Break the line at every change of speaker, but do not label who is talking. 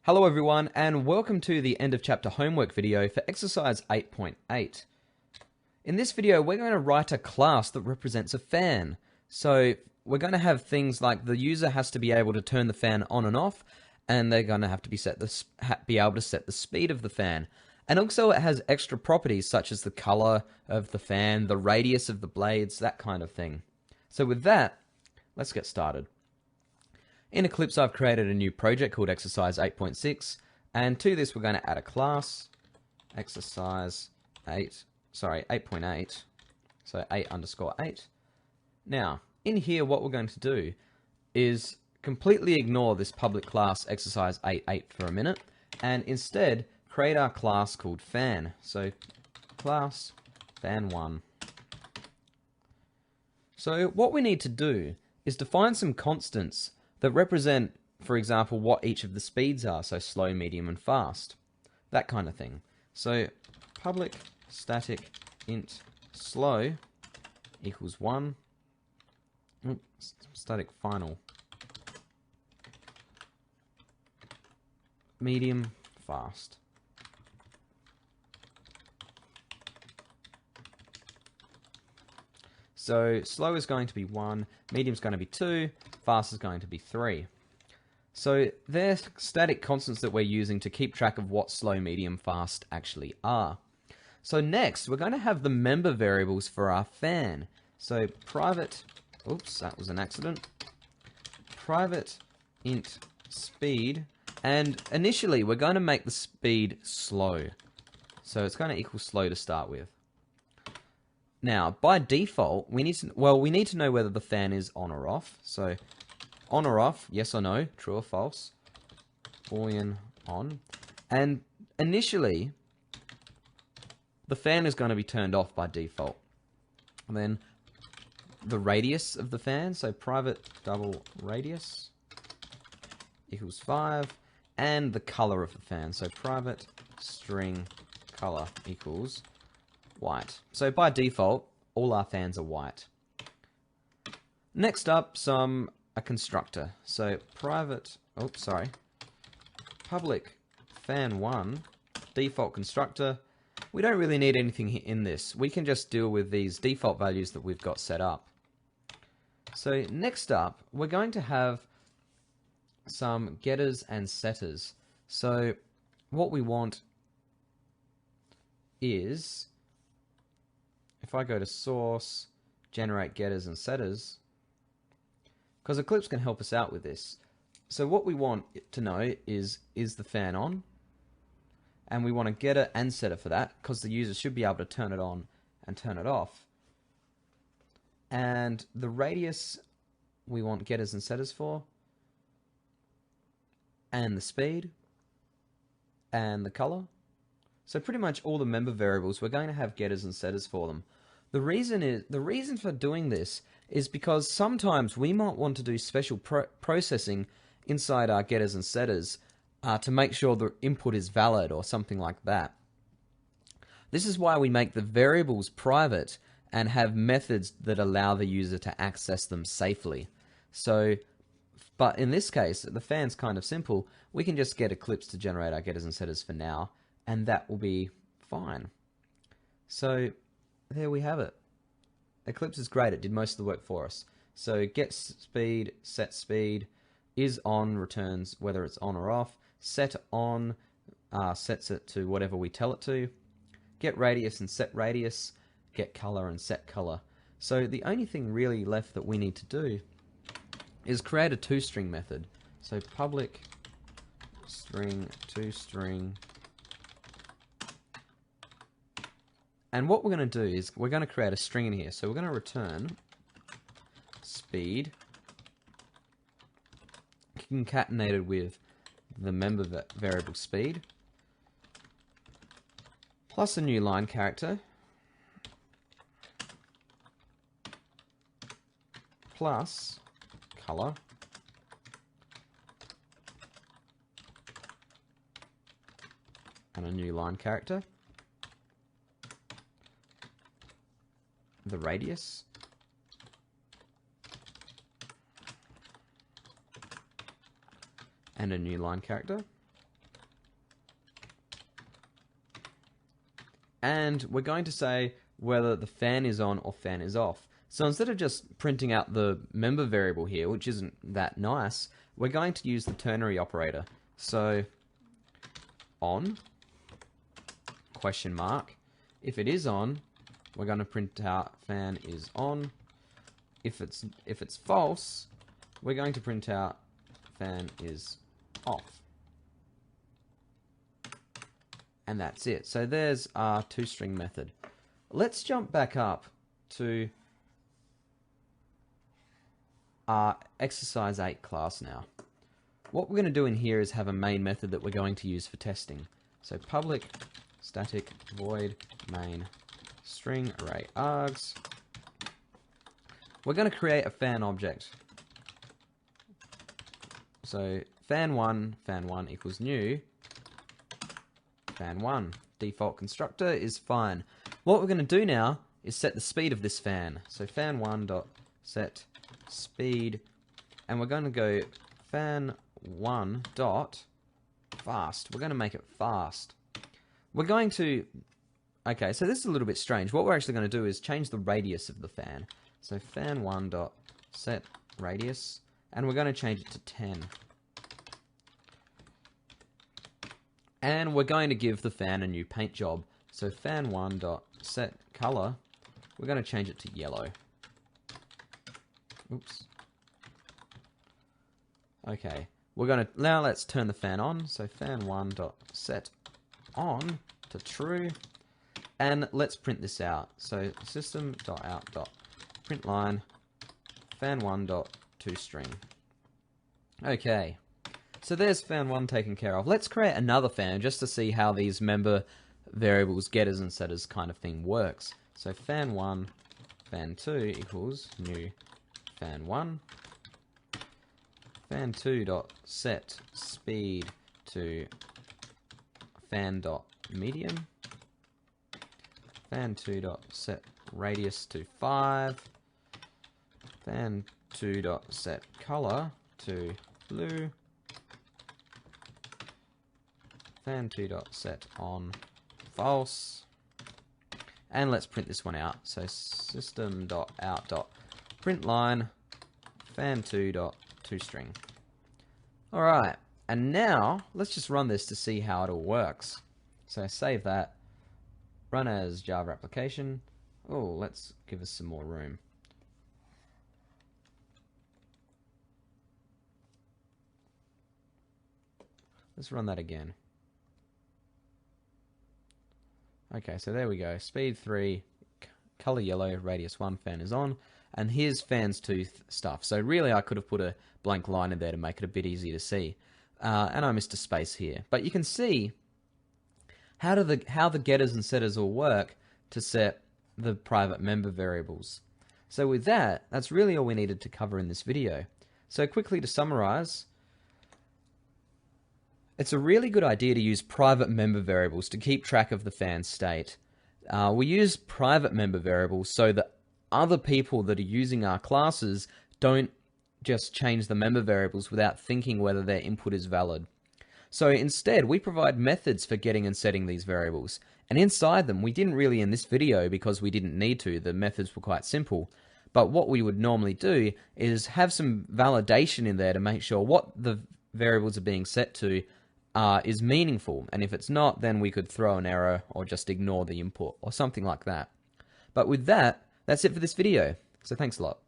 Hello everyone, and welcome to the end of chapter homework video for exercise 8.8. In this video, we're going to write a class that represents a fan. So we're going to have things like the user has to be able to turn the fan on and off, and they're going to have to be able to set the speed of the fan. And also it has extra properties such as the color of the fan, the radius of the blades, that kind of thing. So with that, let's get started. In Eclipse, I've created a new project called Exercise 8.6, and to this we're going to add a class, Exercise 8.8, so 8_8. Now, in here what we're going to do is completely ignore this public class Exercise 8.8 for a minute, and instead create our class called Fan. So, class Fan1. So what we need to do is define some constants that represent, for example, what each of the speeds are, so slow, medium, and fast. That kind of thing. So, public static int slow equals 1. Static final. Medium, fast. So, slow is going to be 1, medium is going to be 2, fast is going to be 3. So they're static constants that we're using to keep track of what slow, medium, fast actually are. So next, we're going to have the member variables for our fan. So private, oops, that was an accident. Private int speed, and initially we're going to make the speed slow. So it's going to equal slow to start with. Now, by default, we need to know whether the fan is on or off. So, on or off, yes or no, true or false, Boolean on. And initially, the fan is going to be turned off by default. And then the radius of the fan, so private double radius equals 5, and the color of the fan, so private string color equals white. So by default, all our fans are white. Next up, a constructor. So public fan1 default constructor. We don't really need anything in this. We can just deal with these default values that we've got set up. So next up, we're going to have some getters and setters. So what we want is, if I go to source, generate getters and setters, because Eclipse can help us out with this. So what we want to know is the fan on? And we want a getter and setter for that, because the user should be able to turn it on and turn it off. And the radius we want getters and setters for, and the speed, and the color. So pretty much all the member variables, we're going to have getters and setters for them. The reason for doing this is because sometimes we might want to do special processing inside our getters and setters to make sure the input is valid or something like that. This is why we make the variables private and have methods that allow the user to access them safely. So, but in this case, the fan's kind of simple. We can just get Eclipse to generate our getters and setters for now, and that will be fine. So there we have it. Eclipse is great. It did most of the work for us. So get speed, set speed, is on returns whether it's on or off. Set on sets it to whatever we tell it to. Get radius and set radius. Get color and set color. So the only thing really left that we need to do is create a toString method. So public string toString. And what we're going to do is we're going to create a string in here. So we're going to return speed concatenated with the member variable speed plus a new line character plus color and a new line character, the radius, and a new line character. and we're going to say whether the fan is on or fan is off. So instead of just printing out the member variable here, which isn't that nice, we're going to use the ternary operator. So on, question mark. If it is on, we're going to print out fan is on. If it's false, we're going to print out fan is off. And that's it. So there's our toString method. Let's jump back up to our exercise 8 class now. What we're going to do in here is have a main method that we're going to use for testing. So public static void main string array args. We're going to create a fan object. So fan1 equals new fan1. Default constructor is fine. What we're going to do now is set the speed of this fan. So fan1 dot set speed, and we're going to go fan1 dot fast. We're going to make it fast. We're going to, okay, so this is a little bit strange. What we're actually going to do is change the radius of the fan. So fan1 dot set radius, and we're going to change it to 10. And we're going to give the fan a new paint job. So fan1 dot set color, we're going to change it to yellow. Oops. Okay, we're going to, now let's turn the fan on. So fan1 dot set on to true, and let's print this out. So system dot out dot println fan1 dot toString. Okay, so there's fan1 taken care of. Let's create another fan just to see how these member variables, getters and setters kind of thing works. So fan1 fan2 equals new fan1. Fan2 dot set speed to fan dot medium. Fan2 dot set radius to 5. Fan2 dot set color to blue. Fan2 dot set on false. And let's print this one out. So system dot out dot println fan2 dot toString. Alright, and now let's just run this to see how it all works. So save that, run as Java application. Oh, let's give us some more room. Let's run that again. Okay, so there we go. Speed 3, color yellow, radius 1, fan is on. And here's fans 2 stuff. So really I could have put a blank line in there to make it a bit easier to see. And I missed a space here. But you can see how the getters and setters all work to set the private member variables. So with that, that's really all we needed to cover in this video. So quickly to summarize, it's a really good idea to use private member variables to keep track of the fan state. We use private member variables so that other people that are using our classes don't just change the member variables without thinking whether their input is valid. So instead, we provide methods for getting and setting these variables. And inside them, we didn't really in this video because we didn't need to. The methods were quite simple. But what we would normally do is have some validation in there to make sure what the variables are being set to is meaningful. And if it's not, then we could throw an error or just ignore the input or something like that. But with that, that's it for this video. So thanks a lot.